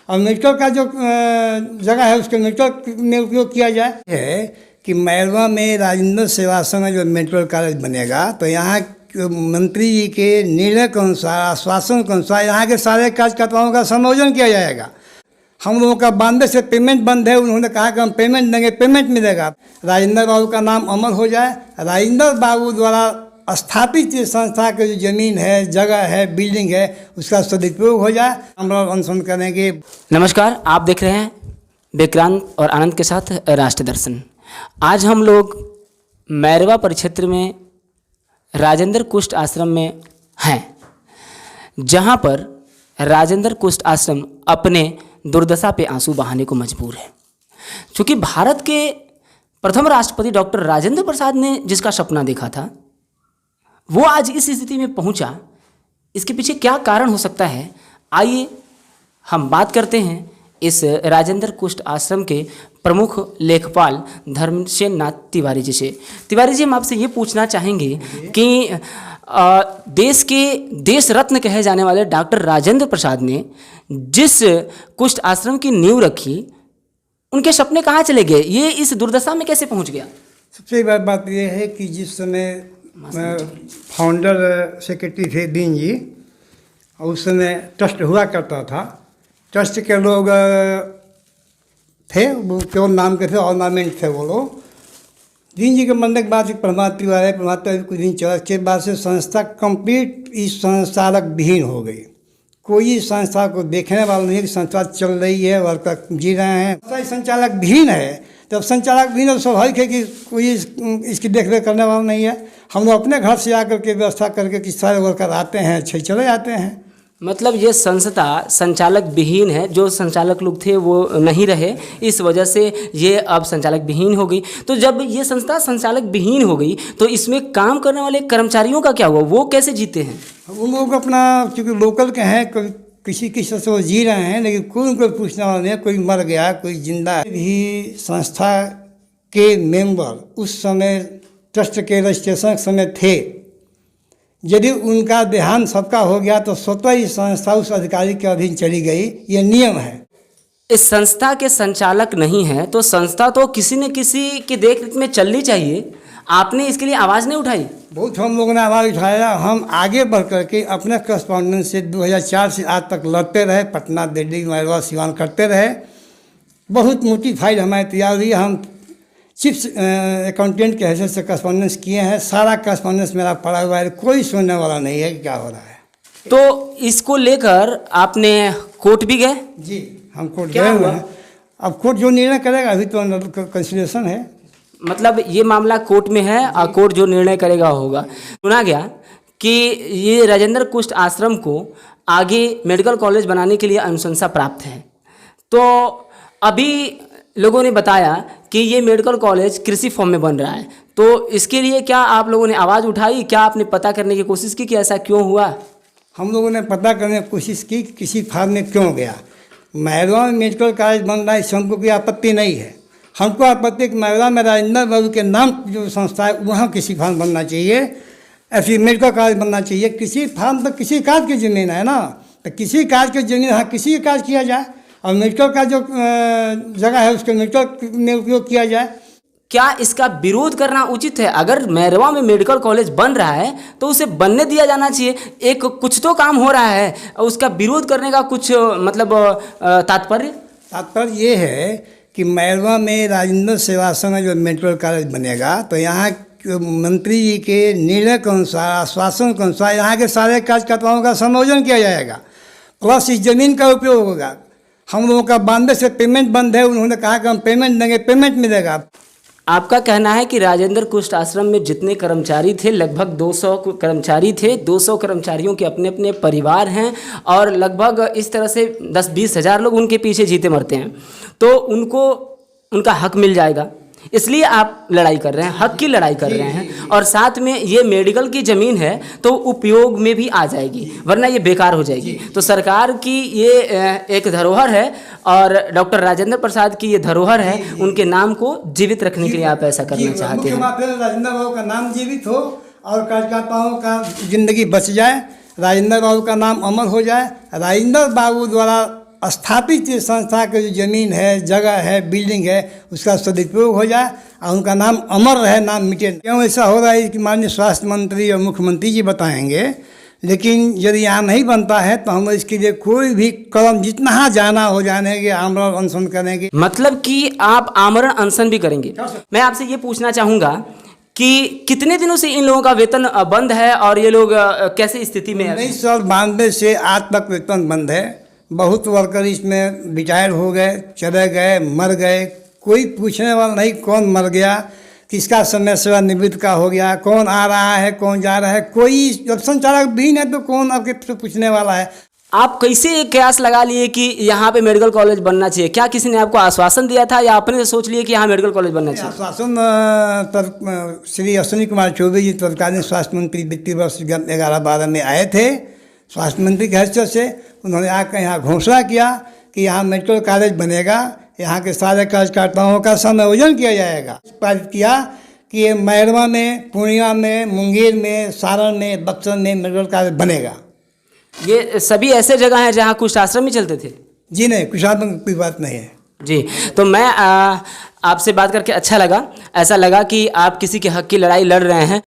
और मेडिकल का जो जगह है उसके मेडिकल में उपयोग किया जाए। है कि मैरवा में राजेंद्र सेवा संघ जो मेडिकल कॉलेज बनेगा तो यहाँ मंत्री जी के निर्णय के अनुसार, आश्वासन के अनुसार यहाँ के सारे कार्यकर्ताओं का समायोजन किया जाएगा। हम लोगों का 92 से पेमेंट बंद है, उन्होंने कहा कि हम पेमेंट देंगे, पेमेंट मिलेगा। राजेंद्र बाबू का नाम अमर हो जाए। राजेंद्र बाबू द्वारा स्थापित संस्था की जो जमीन है, जगह है, बिल्डिंग है, उसका सदुपयोग हो जाए। हम लोग अनशन करेंगे। नमस्कार, आप देख रहे हैं विक्रांत और आनंद के साथ राष्ट्र दर्शन। आज हम लोग मैरवा परिक्षेत्र में राजेंद्र कुष्ठ आश्रम में हैं, जहां पर राजेंद्र कुष्ठ आश्रम अपने दुर्दशा पे आंसू बहाने को मजबूर है। क्योंकि भारत के प्रथम राष्ट्रपति डॉक्टर राजेंद्र प्रसाद ने जिसका सपना देखा था वो आज इस स्थिति में पहुंचा। इसके पीछे क्या कारण हो सकता है, आइए हम बात करते हैं इस राजेंद्र कुष्ठ आश्रम के प्रमुख लेखपाल धर्मसेन नाथ तिवारी जी से। तिवारी जी, हम आपसे ये पूछना चाहेंगे कि देश के देश रत्न कहे जाने वाले डॉक्टर राजेंद्र प्रसाद ने जिस कुष्ठ आश्रम की नींव रखी, उनके सपने कहाँ चले गए? ये इस दुर्दशा में कैसे पहुँच गया? सबसे बड़ी बात यह है कि जिस समय फाउंडर सेक्रेटरी थे दीन जी, उस समय ट्रस्ट हुआ करता था। ट्रस्ट के लोग थे, वो केवल नाम के थे, ऑर्नामेंट थे वो लोग। दीन जी के मरने के बाद प्रभात तिवारी कुछ दिन चला के बाद से संस्था कंप्लीट इस संचालक विहीन हो गई। कोई संस्था को देखने वाला नहीं कि संस्था चल रही है, वर्कर जी रहे हैं। संचालक विहीन है, तब संचालक विहीन तो स्वाभाविक है कि कोई इसकी देखरेख करने वाला नहीं है। हम लोग अपने घर से आकर के व्यवस्था करके कि सारे वर्कर आते हैं, अच्छे चले जाते हैं। मतलब ये संस्था संचालक विहीन है, जो संचालक लोग थे वो नहीं रहे, इस वजह से ये अब संचालक विहीन हो गई। तो जब ये संस्था संचालक विहीन हो गई तो इसमें काम करने वाले कर्मचारियों का क्या हुआ? वो कैसे जीते हैं? उन लोग अपना, चूँकि लोकल के हैं, किसी किसी से वो जी रहे हैं, लेकिन कोई उनको पूछने वाला नहीं है। कोई मर गया, कोई जिंदा है। भी संस्था के मेंबर उस समय ट्रस्ट के रजिस्ट्रेशन के समय थे। यदि उनका देहांत सबका हो गया तो स्वतः ही संस्था उस अधिकारी के अधीन चली गई, ये नियम है। इस संस्था के संचालक नहीं है तो संस्था तो किसी न किसी की देखरेख में चलनी चाहिए। आपने इसके लिए आवाज़ नहीं उठाई? बहुत हम लोगों ने आवाज़ उठाया। हम आगे बढ़ करके अपने करस्पॉन्डेंट से 2004 से आज तक लड़ते रहे, पटना, दिल्ली, मैरवा, सिवान करते रहे। बहुत मोटी फाइल हमारी तैयार हुई। हम चीफ अकाउंटेंट के हैसियत से करस्पॉन्डेंस किए हैं। सारा करस्पॉन्डेंस मेरा पड़ा हुआ है, कोई सुनने वाला नहीं है कि क्या हो रहा है। तो इसको लेकर आपने कोर्ट भी गए? जी, हम कोर्ट गए हुए हैं। अब कोर्ट जो निर्णय करेगा, अभी तो कंसिडरेशन है। मतलब ये मामला कोर्ट में है और कोर्ट जो निर्णय करेगा होगा। सुना गया कि ये राजेंद्र कुष्ठ आश्रम को आगे मेडिकल कॉलेज बनाने के लिए अनुशंसा प्राप्त है। तो अभी लोगों ने बताया कि ये मेडिकल कॉलेज कृषि फॉर्म में बन रहा है, तो इसके लिए क्या आप लोगों ने आवाज़ उठाई? क्या आपने पता करने की कोशिश की कि ऐसा क्यों हुआ? हम लोगों ने पता करने की कोशिश की कि किसी फार्म में क्यों गया। मैरवा में मेडिकल कॉलेज बन रहा है, इससे हमको कोई आपत्ति नहीं है। हमको आपत्ति कि मैरवा में राजेंद्र बाबू के नाम जो संस्था है वहाँ किसी फार्म बनना चाहिए, ऐसी मेडिकल कॉलेज बनना चाहिए। किसी फार्म तो किसी काज की ज़मीन है ना, तो किसी काज की ज़मीन हाँ किसी का काज किया जाए और मेडिकल का जो जगह है उसके मेडिकल में उपयोग किया जाए। क्या इसका विरोध करना उचित है? अगर मैरवा में मेडिकल कॉलेज बन रहा है तो उसे बनने दिया जाना चाहिए। एक कुछ तो काम हो रहा है, उसका विरोध करने का कुछ मतलब तात्पर्य ये है कि मैरवा में राजेंद्र सेवा संघ जो मेडिकल कॉलेज बनेगा तो यहाँ मंत्री जी के निर्णय के अनुसार, आश्वासन के अनुसार यहाँ के सारे कार्यकर्ताओं का समायोजन किया जाएगा, प्लस इस जमीन का उपयोग होगा। हम लोगों का 92 से पेमेंट बंद है, उन्होंने कहा कि हम पेमेंट देंगे, पेमेंट मिलेगा। आपका कहना है कि राजेंद्र कुष्ठ आश्रम में जितने कर्मचारी थे, लगभग 200 कर्मचारी थे। 200 कर्मचारियों के अपने अपने परिवार हैं और लगभग इस तरह से 10-20 हज़ार लोग उनके पीछे जीते मरते हैं, तो उनको उनका हक मिल जाएगा। इसलिए आप लड़ाई कर रहे हैं, हक की लड़ाई कर रहे हैं। और साथ में ये मेडिकल की ज़मीन है तो उपयोग में भी आ जाएगी, वरना ये बेकार हो जाएगी। तो सरकार की ये एक धरोहर है और डॉक्टर राजेंद्र प्रसाद की ये धरोहर है, उनके नाम को जीवित रखने के लिए आप ऐसा करना चाहते हैं। राजेंद्र बाबू का नाम जीवित हो और कार्यकर्ताओं का जिंदगी बच जाए, राजेंद्र बाबू का नाम अमर हो जाए। राजेंद्र बाबू द्वारा स्थापित जो संस्था की जो ज़मीन है, जगह है, बिल्डिंग है, उसका सदुपयोग हो जाए और उनका नाम अमर रहे, नाम मिटे। क्यों ऐसा हो रहा है कि माननीय स्वास्थ्य मंत्री और मुख्यमंत्री जी बताएंगे, लेकिन यदि यहाँ नहीं बनता है तो हम इसके लिए कोई भी कदम जितना जाना हो जाने के आमरण अनशन करेंगे। मतलब कि आप आमरण अनशन भी करेंगे। मैं आपसे ये पूछना चाहूँगा कि कितने दिनों से इन लोगों का वेतन बंद है और ये लोग कैसे स्थिति में है? 1992 से आज तक वेतन बंद है। बहुत वर्कर इसमें रिटायर हो गए, चले गए, मर गए, कोई पूछने वाला नहीं कौन मर गया, किसका समय सेवानिवृत्त का हो गया, कौन आ रहा है, कौन जा रहा है, कोई जब संचालक भी नहीं तो कौन आपके पूछने वाला है। आप कैसे एक कयास लगा लिए कि यहाँ पे मेडिकल कॉलेज बनना चाहिए? क्या किसी ने आपको आश्वासन दिया था या आपने सोच लिए कि यहाँ मेडिकल कॉलेज बनना चाहिए? आश्वासन श्री अश्विनी कुमार चौबे जी तत्कालीन स्वास्थ्य मंत्री वित्तीय वर्ष 11-12 में आए थे स्वास्थ्य मंत्री की हैसियत से। उन्होंने आकर यहाँ घोषणा किया कि यहाँ मेडिकल कॉलेज बनेगा, यहाँ के सारे कार्यकर्ताओं का समायोजन किया जाएगा। पारित किया कि ये मैरवा में, पूर्णिया में, मुंगेर में, सारण में, बक्सर में मेडिकल कॉलेज बनेगा। ये सभी ऐसे जगह हैं जहाँ कुष्ठ आश्रम ही चलते थे? जी नहीं, कुछ आश्रम की बात नहीं है जी। तो मैं आपसे बात करके अच्छा लगा। ऐसा लगा कि आप किसी के हक की लड़ाई लड़ रहे हैं।